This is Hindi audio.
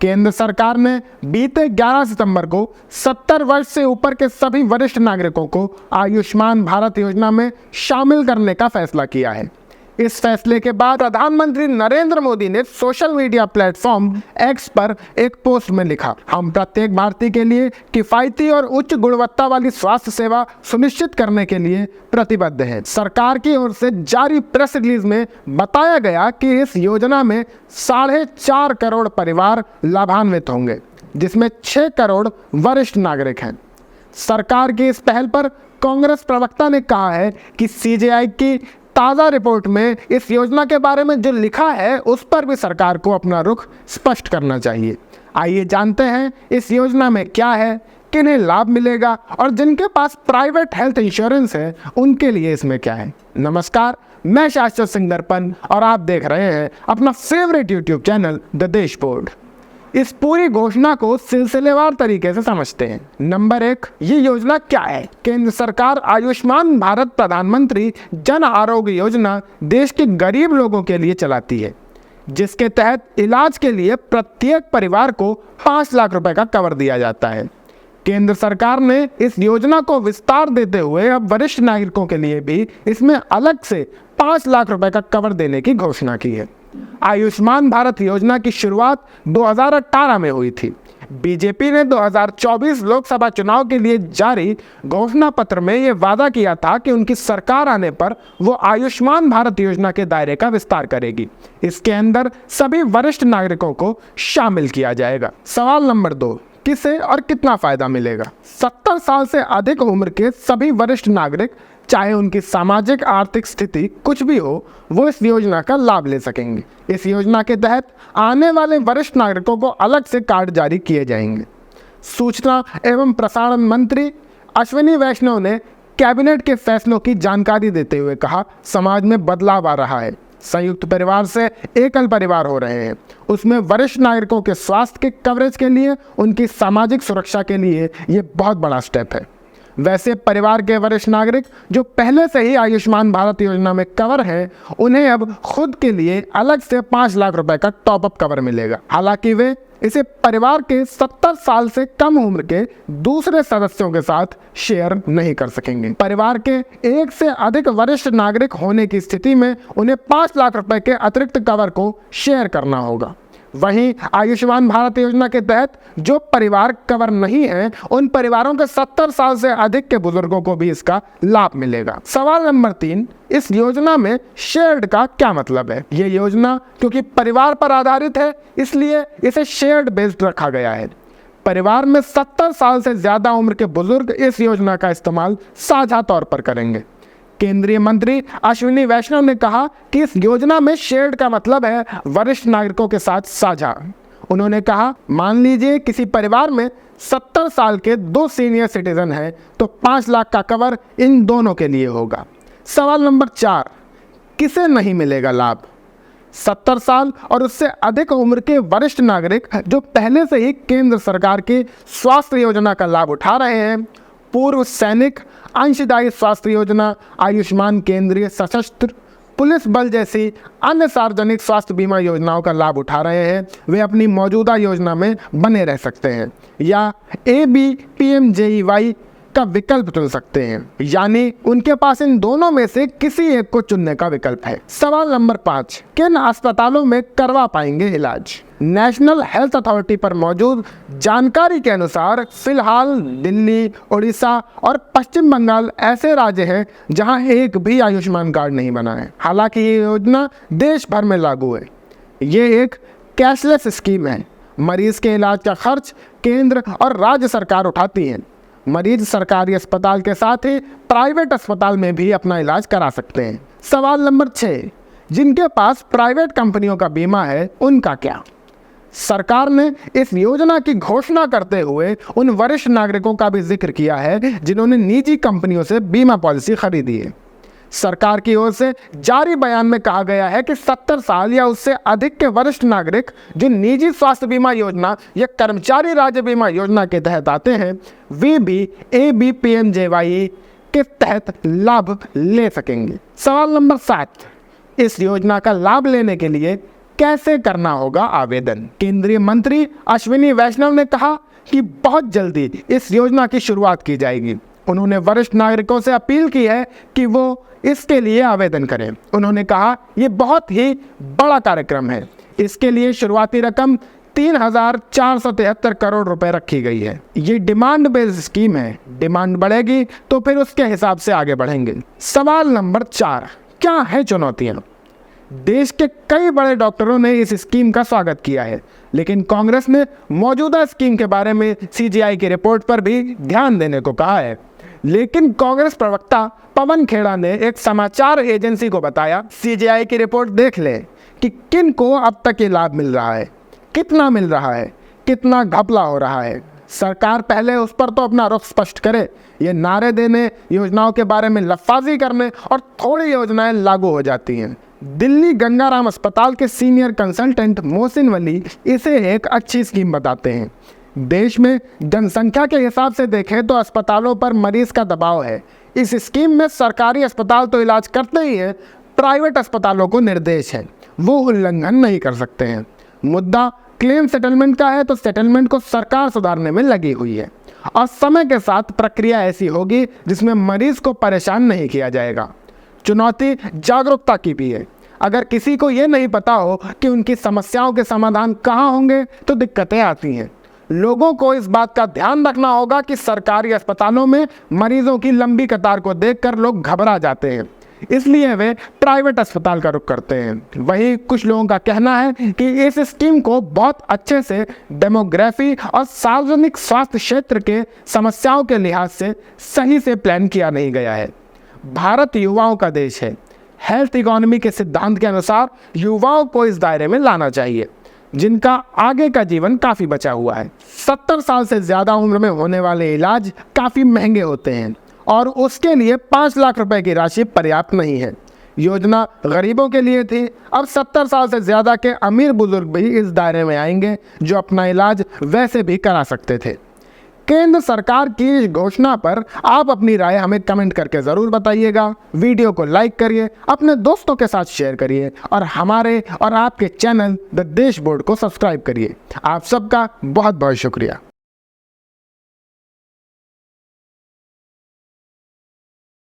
केंद्र सरकार ने बीते 11 सितंबर को 70 वर्ष से ऊपर के सभी वरिष्ठ नागरिकों को आयुष्मान भारत योजना में शामिल करने का फैसला किया है। इस फैसले के बाद प्रधानमंत्री नरेंद्र मोदी ने सोशल मीडिया प्लेटफॉर्म एक्स पर एक पोस्ट में लिखा, हम प्रत्येक भारतीय के लिए किफायती और उच्च गुणवत्ता वाली स्वास्थ्य सेवा सुनिश्चित करने के लिए प्रतिबद्ध है। सरकार की ओर से जारी प्रेस रिलीज में बताया गया कि इस योजना में 4.5 करोड़ परिवार लाभान्वित होंगे, जिसमें 6 करोड़ वरिष्ठ नागरिक हैं। सरकार की इस पहल पर कांग्रेस प्रवक्ता ने कहा है कि सीजेआई की ताज़ा रिपोर्ट में इस योजना के बारे में जो लिखा है उस पर भी सरकार को अपना रुख स्पष्ट करना चाहिए। आइए जानते हैं इस योजना में क्या है, किन्हें लाभ मिलेगा और जिनके पास प्राइवेट हेल्थ इंश्योरेंस है उनके लिए इसमें क्या है। नमस्कार, मैं शाश्वत सिंह दर्पण और आप देख रहे हैं अपना फेवरेट यूट्यूब चैनल द देश बोर्ड। इस पूरी घोषणा को सिलसिलेवार तरीके से समझते हैं। नंबर 1, ये योजना क्या है? केंद्र सरकार आयुष्मान भारत प्रधानमंत्री जन आरोग्य योजना देश के गरीब लोगों के लिए चलाती है, जिसके तहत इलाज के लिए प्रत्येक परिवार को 5 लाख रुपए का कवर दिया जाता है। केंद्र सरकार ने इस योजना को विस्तार देते हुए अब वरिष्ठ नागरिकों के लिए भी इसमें अलग से 5 लाख रुपए का कवर देने की घोषणा की है। आयुष्मान भारत योजना की शुरुआत 2018 में हुई थी। बीजेपी ने 2024 लोकसभा चुनाव के लिए जारी घोषणा पत्र में यह वादा किया था कि उनकी सरकार आने पर वो आयुष्मान भारत योजना के दायरे का विस्तार करेगी। इसके अंदर सभी वरिष्ठ नागरिकों को शामिल किया जाएगा। सवाल नंबर 2, किसे और कितना फायदा मिलेगा? 70 साल से अधिक उम्र के सभी वरिष्ठ नागरिक, चाहे उनकी सामाजिक आर्थिक स्थिति कुछ भी हो, वो इस योजना का लाभ ले सकेंगे। इस योजना के तहत आने वाले वरिष्ठ नागरिकों को अलग से कार्ड जारी किए जाएंगे। सूचना एवं प्रसारण मंत्री अश्विनी वैष्णव ने कैबिनेट के फैसलों की जानकारी देते हुए कहा, समाज में बदलाव आ रहा है। संयुक्त परिवार से एकल परिवार हो रहे हैं। उसमें वरिष्ठ नागरिकों के स्वास्थ्य के कवरेज के लिए, उनकी सामाजिक सुरक्षा के लिए ये बहुत बड़ा स्टेप है। वैसे परिवार के वरिष्ठ नागरिक जो पहले से ही आयुष्मान भारत योजना में कवर हैं, उन्हें अब खुद के लिए अलग से 5 लाख रुपए का टॉपअप कवर मिलेगा। हालांकि वे इसे परिवार के 70 साल से कम उम्र के दूसरे सदस्यों के साथ शेयर नहीं कर सकेंगे। परिवार के 1 से अधिक वरिष्ठ नागरिक होने की स्थिति में उन्हें 5 लाख रुपए के अतिरिक्त कवर को शेयर करना होगा। वहीं आयुष्मान भारत योजना के तहत जो परिवार कवर नहीं है, उन परिवारों के 70 साल से अधिक के बुजुर्गों को भी इसका लाभ मिलेगा। सवाल नंबर 3, इस योजना में शेयर्ड का क्या मतलब है? ये योजना क्योंकि परिवार पर आधारित है, इसलिए इसे शेयर्ड बेस्ड रखा गया है। परिवार में 70 साल से ज्यादा उम्र के बुजुर्ग इस योजना का इस्तेमाल साझा तौर पर करेंगे। केंद्रीय मंत्री अश्विनी वैष्णव ने कहा कि इस योजना में शेयर्ड का मतलब है वरिष्ठ नागरिकों के साथ साझा। उन्होंने कहा, मान लीजिए किसी परिवार में 70 साल के 2 सीनियर सिटीजन हैं, तो 5 लाख का कवर इन दोनों के लिए होगा। सवाल नंबर 4, किसे नहीं मिलेगा लाभ? 70 साल और उससे अधिक उम्र के वरिष्ठ नागरिक जो पहले से ही केंद्र सरकार की स्वास्थ्य योजना का लाभ उठा रहे हैं, पूर्व सैनिक, अंशदायी स्वास्थ्य योजना, आयुष्मान केंद्रीय सशस्त्र पुलिस बल जैसी अन्य सार्वजनिक स्वास्थ्य बीमा योजनाओं का लाभ उठा रहे हैं, वे अपनी मौजूदा योजना में बने रह सकते हैं या ABPMJEY का विकल्प चुन सकते हैं, यानी उनके पास इन दोनों में से किसी एक को चुनने का विकल्प है। सवाल नंबर 5, किन अस्पतालों में करवा पाएंगे इलाज? नेशनल हेल्थ अथॉरिटी पर मौजूद जानकारी के अनुसार फिलहाल दिल्ली, उड़ीसा और पश्चिम बंगाल ऐसे राज्य हैं जहां एक भी आयुष्मान कार्ड नहीं बना है। हालांकि ये योजना देश भर में लागू है। ये एक कैशलेस स्कीम है। मरीज के इलाज का खर्च केंद्र और राज्य सरकार उठाती है। मरीज सरकारी अस्पताल के साथ ही प्राइवेट अस्पताल में भी अपना इलाज करा सकते हैं। सवाल नंबर 6, जिनके पास प्राइवेट कंपनियों का बीमा है उनका क्या? सरकार ने इस योजना की घोषणा करते हुए उन वरिष्ठ नागरिकों का भी जिक्र किया है जिन्होंने निजी कंपनियों से बीमा पॉलिसी खरीदी है। सरकार की ओर से जारी बयान में कहा गया है कि 70 साल या उससे अधिक के वरिष्ठ नागरिक जो निजी स्वास्थ्य बीमा योजना या कर्मचारी राज्य बीमा योजना के तहत आते हैं, वे भी ABPMJY के तहत लाभ ले सकेंगे। सवाल नंबर 7, इस योजना का लाभ लेने के लिए कैसे करना होगा आवेदन? केंद्रीय मंत्री अश्विनी वैष्णव ने कहा कि बहुत जल्दी इस योजना की शुरुआत की जाएगी। उन्होंने वरिष्ठ नागरिकों से अपील की है कि वो इसके लिए आवेदन करें। उन्होंने कहा ये बहुत ही बड़ा कार्यक्रम है। इसके लिए शुरुआती रकम 3,473 करोड़ रुपए रखी गई है। ये डिमांड बेस्ड स्कीम है। डिमांड बढ़ेगी तो फिर उसके हिसाब से आगे बढ़ेंगे। सवाल नंबर 4, क्या है चुनौतियां? देश के कई बड़े डॉक्टरों ने इस स्कीम का स्वागत किया है, लेकिन कांग्रेस ने मौजूदा स्कीम के बारे में सीजीआई की रिपोर्ट पर भी ध्यान देने को कहा है। लेकिन कांग्रेस प्रवक्ता पवन खेड़ा ने एक समाचार एजेंसी को बताया, सीजीआई की रिपोर्ट देख ले कि किन को अब तक ये लाभ मिल रहा है, कितना मिल रहा है, कितना घपला हो रहा है। सरकार पहले उस पर तो अपना रुख स्पष्ट करे। ये नारे देने, योजनाओं के बारे में लफ्फाजी करने और थोड़ी योजनाएं लागू हो जाती हैं। दिल्ली गंगाराम अस्पताल के सीनियर कंसल्टेंट मोहसिन वली इसे एक अच्छी स्कीम बताते हैं। देश में जनसंख्या के हिसाब से देखें तो अस्पतालों पर मरीज का दबाव है। इस स्कीम में सरकारी अस्पताल तो इलाज करते ही हैं, प्राइवेट अस्पतालों को निर्देश है, वो उल्लंघन नहीं कर सकते हैं। मुद्दा क्लेम सेटलमेंट का है तो सेटलमेंट को सरकार सुधारने में लगी हुई है और समय के साथ प्रक्रिया ऐसी होगी जिसमें मरीज को परेशान नहीं किया जाएगा। चुनौती जागरूकता की भी है। अगर किसी को ये नहीं पता हो कि उनकी समस्याओं के समाधान कहाँ होंगे तो दिक्कतें आती हैं। लोगों को इस बात का ध्यान रखना होगा कि सरकारी अस्पतालों में मरीजों की लंबी कतार को देखकर लोग घबरा जाते हैं, इसलिए वे प्राइवेट अस्पताल का रुख करते हैं। वहीं कुछ लोगों का कहना है कि इस स्कीम को बहुत अच्छे से डेमोग्राफी और सार्वजनिक स्वास्थ्य क्षेत्र के समस्याओं के लिहाज से सही से प्लान किया नहीं गया है। भारत युवाओं का देश है। हेल्थ इकोनॉमी के सिद्धांत के अनुसार युवाओं को इस दायरे में लाना चाहिए जिनका आगे का जीवन काफ़ी बचा हुआ है। 70 साल से ज़्यादा उम्र में होने वाले इलाज काफ़ी महंगे होते हैं और उसके लिए 5 लाख रुपए की राशि पर्याप्त नहीं है। योजना गरीबों के लिए थी, अब 70 साल से ज़्यादा के अमीर बुजुर्ग भी इस दायरे में आएंगे जो अपना इलाज वैसे भी करा सकते थे। केंद्र सरकार की इस घोषणा पर आप अपनी राय हमें कमेंट करके ज़रूर बताइएगा। वीडियो को लाइक करिए, अपने दोस्तों के साथ शेयर करिए और हमारे और आपके चैनल द देश बोर्ड को सब्सक्राइब करिए। आप सबका बहुत बहुत शुक्रिया।